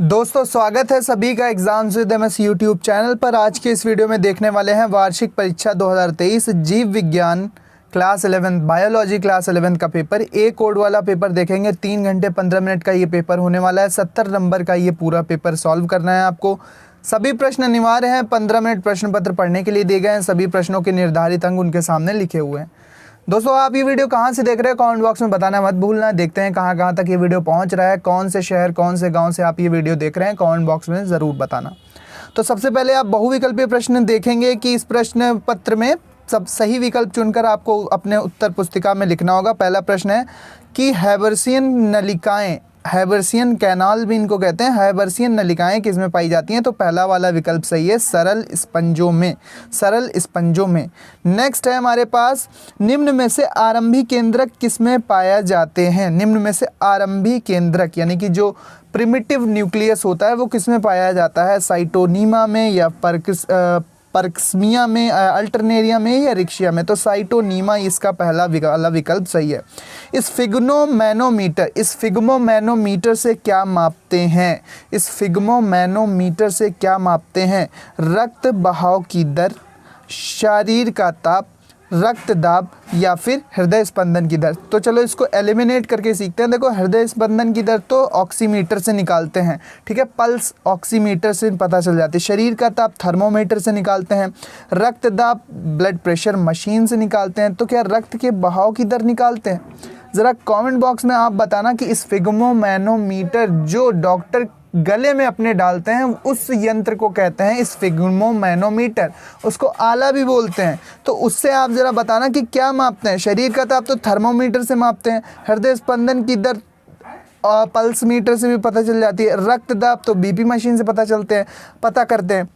दोस्तों स्वागत है सभी का exams with MS YouTube channel पर। आज के इस वीडियो में देखने वाले हैं वार्षिक परीक्षा 2023 जीव विज्ञान क्लास 11 बायोलॉजी क्लास 11 का पेपर। ए कोड वाला पेपर देखेंगे। 3 घंटे 15 मिनट का ये पेपर होने वाला है। 70 नंबर का ये पूरा पेपर सॉल्व करना है आपको। सभी प्रश्न अनिवार्य हैं। 15 मिनट प्रश्न पत्र पढ़ने के लिए दिए गए हैं। सभी प्रश्नों के निर्धारित अंक उनके सामने लिखे हुए हैं। दोस्तों आप ये वीडियो कहाँ से देख रहे हैं कमेंट बॉक्स में बताना मत भूलना। देखते हैं कहाँ कहाँ तक ये वीडियो पहुँच रहा है, कौन से शहर कौन से गांव से आप ये वीडियो देख रहे हैं, कमेंट बॉक्स में ज़रूर बताना। तो सबसे पहले आप बहुविकल्पीय प्रश्न देखेंगे कि इस प्रश्न पत्र में सब सही विकल्प चुनकर आपको अपने उत्तर पुस्तिका में लिखना होगा। पहला प्रश्न है कि हैबर्सियन नलिकाएँ, हैबर्सियन कैनाल भी इनको कहते हैं, हैबर्सियन नलिकाएं किसमें पाई जाती हैं? तो पहला वाला विकल्प सही है, सरल स्पंजों में, सरल स्पंजों में। नेक्स्ट है हमारे पास, निम्न में से आरंभी केंद्रक किसमें पाया जाते हैं? निम्न में से आरंभी केंद्रक यानी कि जो प्रिमिटिव न्यूक्लियस होता है वो किसमें पाया जाता है? साइटोनीमा में या परक्समिया में, अल्टरनेरिया में या रिक्शिया में? तो साइटोनीमा इसका पहला वाला विकल्प सही है। इस फिग्मोमैनोमीटर से क्या मापते हैं? इस फिग्मोमैनोमीटर से क्या मापते हैं? रक्त बहाव की दर, शरीर का ताप, रक्त दाब या फिर हृदय स्पंदन की दर। तो चलो इसको एलिमिनेट करके सीखते हैं। देखो हृदय स्पंदन की दर तो ऑक्सीमीटर से निकालते हैं, ठीक है, पल्स ऑक्सीमीटर से पता चल जाती है। शरीर का ताप थर्मोमीटर से निकालते हैं। रक्त दाब ब्लड प्रेशर मशीन से निकालते हैं। तो क्या रक्त के बहाव की दर निकालते हैं? ज़रा कमेंट बॉक्स में आप बताना कि इस फिग्मोमैनोमीटर जो डॉक्टर गले में अपने डालते हैं उस यंत्र को कहते हैं इस फिग्मोमैनोमीटर, उसको आला भी बोलते हैं। तो उससे आप ज़रा बताना कि क्या मापते हैं। शरीर का ताप तो थर्मोमीटर से मापते हैं, हृदय स्पंदन की दर पल्स मीटर से भी पता चल जाती है, रक्त दाब तो बीपी मशीन से पता करते हैं,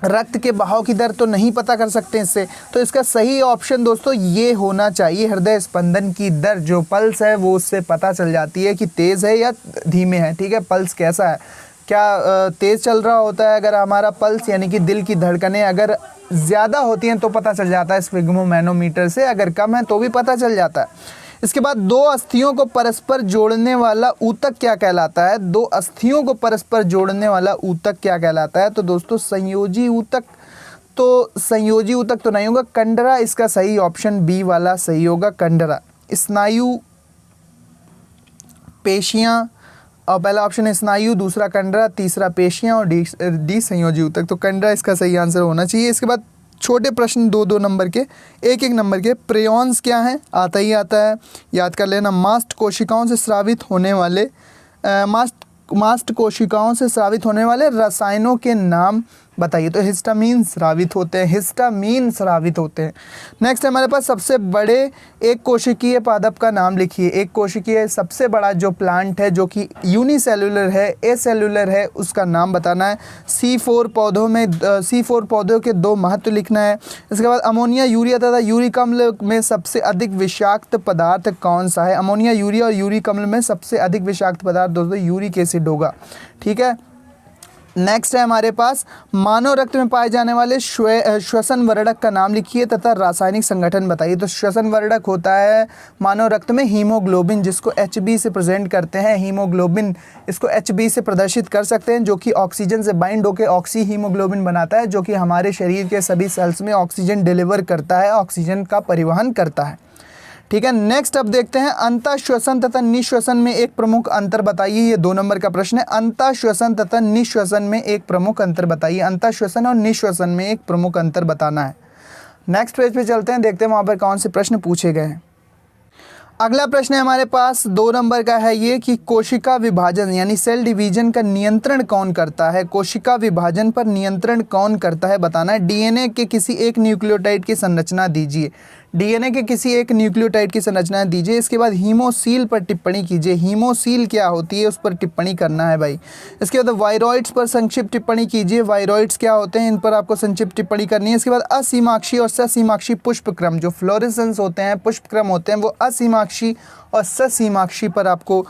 रक्त के बहाव की दर तो नहीं पता कर सकते इससे। तो इसका सही ऑप्शन दोस्तों ये होना चाहिए, हृदय स्पंदन की दर जो पल्स है वो उससे पता चल जाती है कि तेज़ है या धीमे है, ठीक है, पल्स कैसा है, क्या तेज़ चल रहा होता है अगर हमारा पल्स यानी कि दिल की धड़कनें अगर ज़्यादा होती हैं तो पता चल जाता है इस फिग्मोमैनोमीटर से, अगर कम है तो भी पता चल जाता है। इसके बाद दो अस्थियों को परस्पर जोड़ने वाला ऊतक क्या कहलाता है? दो अस्थियों को परस्पर जोड़ने वाला ऊतक क्या कहलाता है? तो दोस्तों संयोजी ऊतक, तो संयोजी ऊतक तो नहीं होगा, कंडरा इसका सही ऑप्शन बी वाला सही होगा, कंडरा। स्नायु, पेशियां, और पहला ऑप्शन है स्नायु, दूसरा कंडरा, तीसरा पेशियां और डी संयोजी ऊतक। तो कंडरा इसका सही आंसर होना चाहिए। इसके बाद छोटे प्रश्न 2-2 नंबर के, 1-1 नंबर के। प्रेयॉन्स क्या है? आता ही आता है, याद कर लेना। मास्ट कोशिकाओं से स्रावित होने वाले मास्ट कोशिकाओं से स्रावित होने वाले रसायनों के नाम बताइए। तो हिस्टामीन स्रावित होते हैं, हिस्टामीन स्रावित होते हैं। नेक्स्ट हमारे पास सबसे बड़े एक कोशिकीय पादप का नाम लिखिए। एक कोशिकीय सबसे बड़ा जो प्लांट है जो कि यूनिसेलुलर है, एसेलुलर है, उसका नाम बताना है। C4 पौधों के 2 महत्व लिखना है। इसके बाद अमोनिया, यूरिया तथा यूरिक अम्ल में सबसे अधिक विषाक्त पदार्थ कौन सा है? अमोनिया, यूरिया और यूरिक अम्ल में सबसे अधिक विषाक्त पदार्थ दोस्तों यूरिक एसिड होगा, ठीक है। नेक्स्ट है हमारे पास मानव रक्त में पाए जाने वाले श्वसन वर्धक का नाम लिखिए तथा रासायनिक संगठन बताइए। तो श्वसन वर्धक होता है मानव रक्त में हीमोग्लोबिन, जिसको Hb से प्रेजेंट करते हैं। हीमोग्लोबिन इसको Hb से प्रदर्शित कर सकते हैं, जो कि ऑक्सीजन से बाइंड होकर ऑक्सी हीमोग्लोबिन बनाता है, जो कि हमारे शरीर के सभी सेल्स में ऑक्सीजन डिलीवर करता है, ऑक्सीजन का परिवहन करता है, ठीक है। नेक्स्ट अब देखते हैं अंतःश्वसन तथा निःश्वसन में एक प्रमुख अंतर बताइए। ये 2 नंबर का प्रश्न है। अंतःश्वसन तथा निःश्वसन में एक प्रमुख अंतर बताइए। अंतःश्वसन और निःश्वसन में एक प्रमुख अंतर बताना है। नेक्स्ट पेज पे चलते हैं, देखते हैं वहाँ पर कौन से प्रश्न पूछे गए हैं। अगला प्रश्न है हमारे पास 2 नंबर का है ये कि कोशिका विभाजन यानी सेल डिवीजन का नियंत्रण कौन करता है? कोशिका विभाजन पर नियंत्रण कौन करता है बताना है। डीएनए के किसी एक न्यूक्लियोटाइड की संरचना दीजिए। डीएनए के किसी एक न्यूक्लियोटाइड की संरचना दीजिए। इसके बाद हीमोसील पर टिप्पणी कीजिए। हीमोसील क्या होती है उस पर टिप्पणी करना है भाई। इसके बाद वायरॉइड्स पर संक्षिप्त टिप्पणी कीजिए। वायरॉइड्स क्या होते हैं इन पर आपको संक्षिप्त टिप्पणी करनी है। इसके बाद असीमाक्षी और ससीमाक्षी पुष्पक्रम जो फ्लोरेसेंस होते हैं, पुष्पक्रम होते हैं, वो असीमाक्षी और ससीमाक्षी पर आपको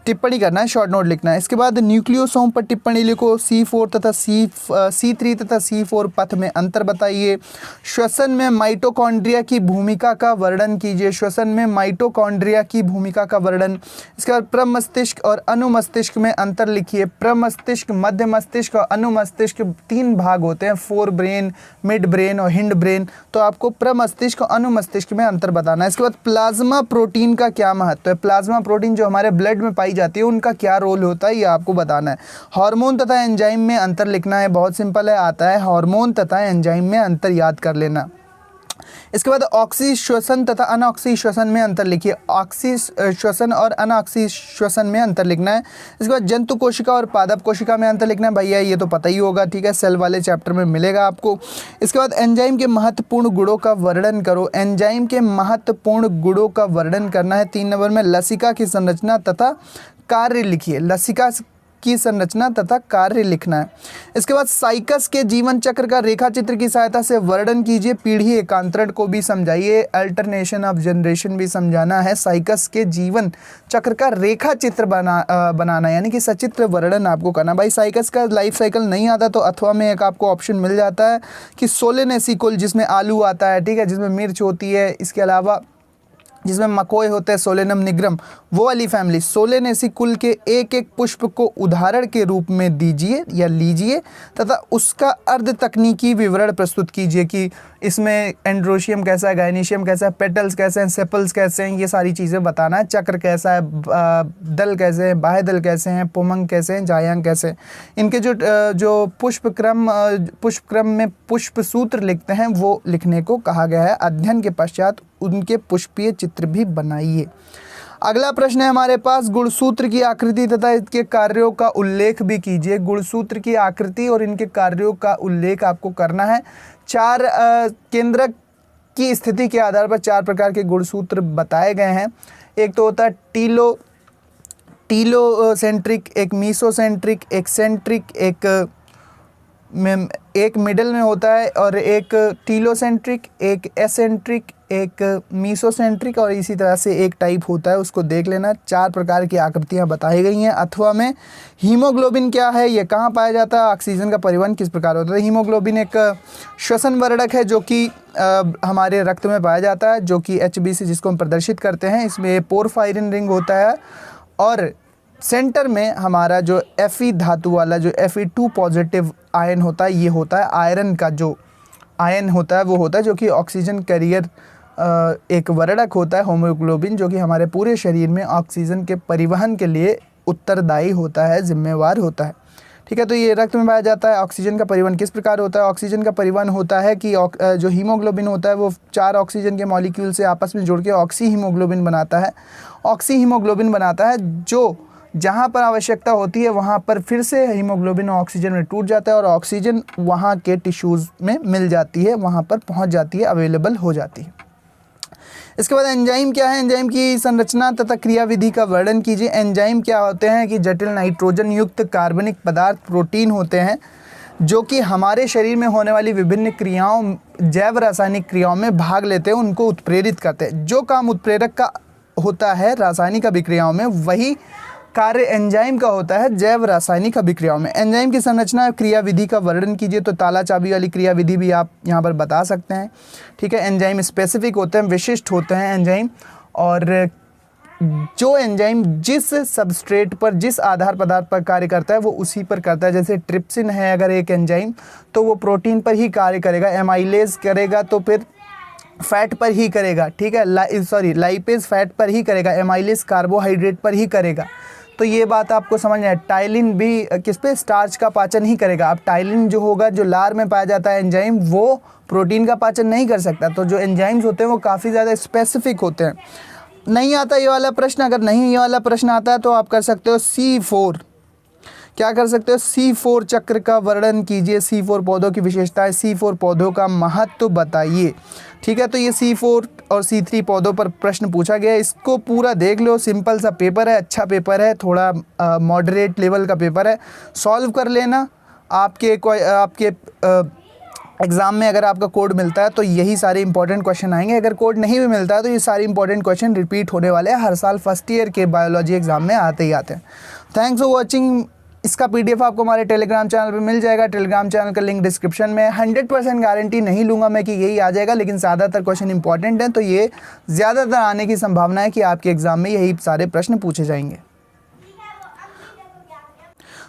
टिप्पणी करना है, शॉर्ट नोट लिखना है। इसके बाद न्यूक्लियोसोम पर टिप्पणी लिखो। C4 तथा C3 तथा C4 पथ में अंतर बताइए। श्वसन में माइटोकॉन्ड्रिया की भूमिका का वर्णन कीजिए। श्वसन में माइटोकॉन्ड्रिया की भूमिका का वर्णन। इसके बाद प्रमस्तिष्क और अनुमस्तिष्क में अंतर लिखिए। प्रमस्तिष्क, मध्य मस्तिष्क और अनुमस्तिष्क 3 भाग होते हैं, फोर ब्रेन, मिड ब्रेन और हिंड ब्रेन। तो आपको प्रमस्तिष्क और अनुमस्तिष्क में अंतर बताना है। इसके बाद प्लाज्मा प्रोटीन का क्या महत्व है। प्लाज्मा प्रोटीन जो हमारे ब्लड में पाई जाती है उनका क्या रोल होता है, ये आपको बताना है। हार्मोन तथा एंजाइम में अंतर लिखना है, बहुत सिंपल है, आता है। हार्मोन तथा एंजाइम में अंतर याद कर लेना। इसके बाद ऑक्सी श्वसन तथा अनऑक्सी श्वसन में अंतर लिखिए। ऑक्सी श्वसन और अनऑक्सी श्वसन में अंतर लिखना है। इसके बाद जंतु कोशिका और पादप कोशिका में अंतर लिखना है। भैया ये तो पता ही होगा, ठीक है, सेल वाले चैप्टर में मिलेगा आपको। इसके बाद एंजाइम के महत्वपूर्ण गुणों का वर्णन करो। एंजाइम के महत्वपूर्ण गुणों का वर्णन करना है। 3 नंबर में लसिका की संरचना तथा कार्य लिखिए। लसिका की संरचना तथा कार्य लिखना है। इसके बाद साइकस के जीवन चक्र का रेखा चित्र की सहायता से वर्णन कीजिए। पीढ़ी एकांतरण को भी समझाइए, अल्टरनेशन ऑफ जनरेशन भी समझाना है। साइकस के जीवन चक्र का रेखा चित्र बनाना यानी कि सचित्र वर्णन आपको करना। भाई साइकस का लाइफ साइकिल नहीं आता तो अथवा में एक आपको ऑप्शन मिल जाता है कि सोलेनेसी कुल, जिसमें आलू आता है, ठीक है, जिसमें मिर्च होती है, इसके अलावा जिसमें मकोए होते हैं, सोलेनम निग्रम, वो वाली फैमिली। सोलेनेसी कुल के एक एक पुष्प को उदाहरण के रूप में दीजिए या लीजिए तथा उसका अर्ध तकनीकी विवरण प्रस्तुत कीजिए कि इसमें एंड्रोशियम कैसा है, गायनीशियम कैसा है, पेटल्स कैसे हैं, सेपल्स कैसे हैं, ये सारी चीज़ें बताना है। चक्र कैसा है, दल कैसे हैं, बाह्य दल कैसे हैं, पुमंग कैसे हैं, जायांग कैसे हैं। इनके जो पुष्पक्रम में पुष्प सूत्र लिखते हैं वो लिखने को कहा गया है। अध्ययन के पश्चात उनके पुष्पीय चित्र भी बनाइए। अगला प्रश्न है हमारे पास, गुणसूत्र की आकृति तथा इसके कार्यों का उल्लेख भी कीजिए। गुणसूत्र की आकृति और इनके कार्यों का उल्लेख आपको करना है। 4 केंद्रक की स्थिति के आधार पर 4 प्रकार के गुणसूत्र बताए गए हैं। एक तो होता है टीलोसेंट्रिक, एक मीसोसेंट्रिक, एक सेंट्रिक, एक मिडल में होता है, और एक टीलोसेंट्रिक, एक एसेंट्रिक, एक मीसोसेंट्रिक, और इसी तरह से एक टाइप होता है, उसको देख लेना। 4 प्रकार की आकृतियां बताई गई हैं। अथवा में हीमोग्लोबिन क्या है, ये कहाँ पाया जाता है, ऑक्सीजन का परिवहन किस प्रकार होता है। हीमोग्लोबिन एक श्वसन वर्धक है जो कि हमारे रक्त में पाया जाता है, जो कि HbC जिसको हम प्रदर्शित करते हैं। इसमें पोरफायरिन रिंग होता है और सेंटर में हमारा जो Fe धातु वाला जो Fe2 पॉजिटिव आयन होता है, ये होता है आयरन का जो आयन होता है, वो होता है जो कि ऑक्सीजन कैरियर एक वर्णक होता है हीमोग्लोबिन, जो कि हमारे पूरे शरीर में ऑक्सीजन के परिवहन के लिए उत्तरदायी होता है, जिम्मेवार होता है। ठीक है, तो ये रक्त में पाया जाता है। ऑक्सीजन का परिवहन किस प्रकार होता है। ऑक्सीजन का परिवहन होता है कि जो हीमोग्लोबिन होता है वो 4 ऑक्सीजन के मॉलिक्यूल से आपस में जुड़ के ऑक्सी हीमोग्लोबिन बनाता है। ऑक्सी हीमोग्लोबिन बनाता है जो जहाँ पर आवश्यकता होती है वहाँ पर फिर से हीमोग्लोबिन ऑक्सीजन में टूट जाता है और ऑक्सीजन वहाँ के टिश्यूज़ में मिल जाती है, वहाँ पर पहुँच जाती है, अवेलेबल हो जाती है। इसके बाद एंजाइम क्या है, एंजाइम की संरचना तथा क्रियाविधि का वर्णन कीजिए। एंजाइम क्या होते हैं कि जटिल नाइट्रोजन युक्त कार्बनिक पदार्थ, प्रोटीन होते हैं जो कि हमारे शरीर में होने वाली विभिन्न क्रियाओं, जैव रासायनिक क्रियाओं में भाग लेते हैं, उनको उत्प्रेरित करते हैं। जो काम उत्प्रेरक का होता है रासायनिक अभिक्रियाओं में, वही कार्य एंजाइम का होता है जैव रासायनिक अभिक्रियाओं में। एंजाइम की संरचना क्रियाविधि का वर्णन कीजिए। तो ताला चाबी वाली क्रियाविधि भी आप यहाँ पर बता सकते हैं। ठीक है, एंजाइम स्पेसिफिक होते हैं, विशिष्ट होते हैं एंजाइम, और जो एंजाइम जिस सबस्ट्रेट पर, जिस आधार पदार्थ पर कार्य करता है वो उसी पर करता है। जैसे ट्रिप्सिन है अगर एक एंजाइम, तो वो प्रोटीन पर ही कार्य करेगा। एमाइलेज करेगा तो फिर फैट पर ही करेगा। ठीक है, लाइपेज फैट पर ही करेगा, एमाइलेज कार्बोहाइड्रेट पर ही करेगा। तो ये बात आपको समझना है। टाइलिन भी किस पे, स्टार्च का पाचन ही करेगा। अब टाइलिन जो होगा, जो लार में पाया जाता है एंजाइम, वो प्रोटीन का पाचन नहीं कर सकता। तो जो एंजाइम्स होते हैं वो काफ़ी ज़्यादा स्पेसिफिक होते हैं। नहीं आता ये वाला प्रश्न, अगर नहीं ये वाला प्रश्न आता है तो आप कर सकते हो C4। क्या कर सकते हो, C4 चक्र का वर्णन कीजिए। C4 पौधों की विशेषताएं, C4 पौधों का महत्व बताइए। ठीक है, तो ये C4 और C3 पौधों पर प्रश्न पूछा गया है। इसको पूरा देख लो, सिंपल सा पेपर है, अच्छा पेपर है, थोड़ा मॉडरेट लेवल का पेपर है। सॉल्व कर लेना, आपके एग्ज़ाम में अगर आपका कोड मिलता है तो यही सारे इंपॉर्टेंट क्वेश्चन आएंगे। अगर कोड नहीं भी मिलता है तो ये सारे इंपॉर्टेंट क्वेश्चन रिपीट होने वाले हैं, हर साल फर्स्ट ईयर के बायोलॉजी एग्ज़ाम में आते ही आते हैं। Thanks for watching. इसका PDF आपको हमारे टेलीग्राम चैनल पे मिल जाएगा। टेलीग्राम चैनल का लिंक डिस्क्रिप्शन में। 100% गारंटी नहीं लूँगा मैं कि यही आ जाएगा, लेकिन ज़्यादातर क्वेश्चन इंपॉर्टेंट हैं तो ये ज़्यादातर आने की संभावना है कि आपके एग्ज़ाम में यही सारे प्रश्न पूछे जाएंगे।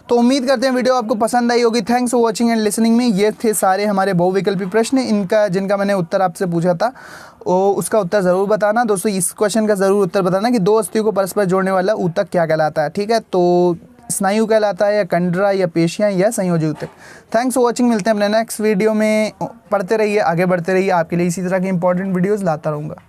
तो उम्मीद करते हैं वीडियो आपको पसंद आई होगी। Thanks for watching and listening में। ये थे सारे हमारे बहुविकल्पी प्रश्न, जिनका मैंने उत्तर आपसे पूछा था, उसका उत्तर ज़रूर बताना दोस्तों। इस क्वेश्चन का ज़रूर उत्तर बताना कि दो अस्थियों को परस्पर जोड़ने वाला ऊतक क्या कहलाता है, ठीक है। तो स्नायु कहलाता है, या कंडरा, या पेशियाँ, या संयोजी ऊतक। Thanks for watching. मिलते हैं अपने नेक्स्ट वीडियो में। पढ़ते रहिए, आगे बढ़ते रहिए, आपके लिए इसी तरह के इंपॉर्टेंट वीडियोज़ लाता रहूँगा।